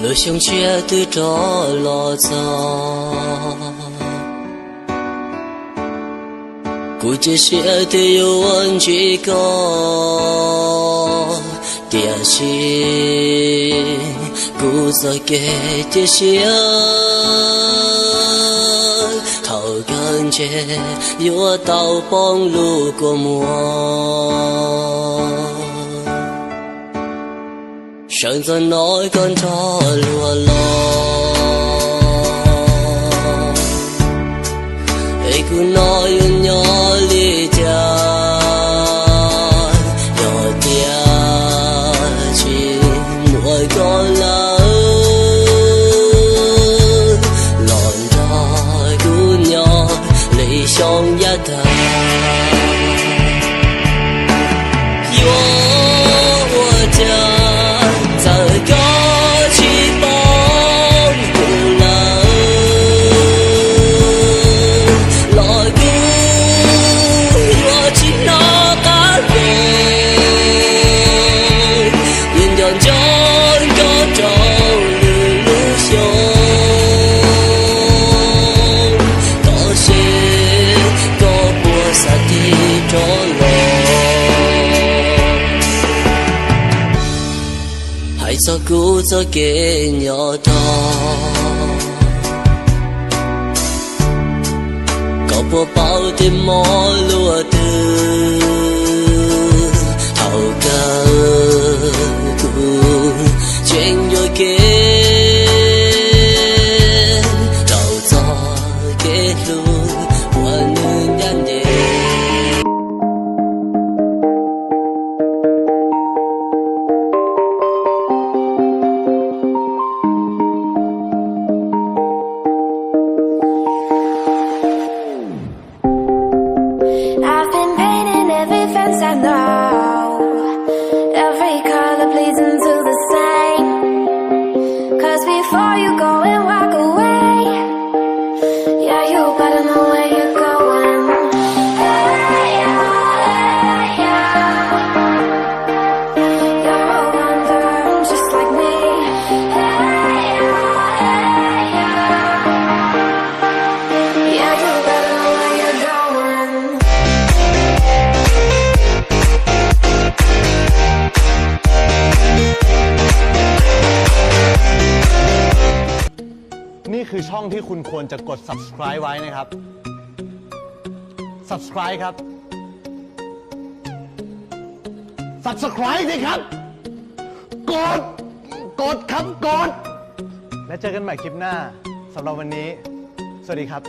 lửa sông chia từ tró lò gió cụ chia sẻ từ yêu anh chỉ có tia chi cụ giờ kể chia sẻ thầu gần che yêu tàu bóng lũ của mùa chẳng giờ nói con cho lùa lo ấy cứ nói nhỏ li cha nhỏ tia chỉ nuôi con là lòn ra cứ nhỏ lấy xong giá ta cho cũ cho kể nhỏ to có bộ bao tim mó lúa từ thầu cơ trên đôi kế đầu gió kết luôn qua nơi đan đề I know every color bleeds into the same. 'Cause before you go and walk away, yeah, you better know where you're going. Hey, yeah, yeah. You're a wanderer just like me. Hey, yeah, yeah. Yeah, you better know where you're going.นี่คือช่องที่คุณควรจะกด subscribe ไว้นะครับ subscribe ครับ subscribe สิครับ กดครับกดและเจอกันใหม่คลิปหน้าสำหรับวันนี้สวัสดีครับ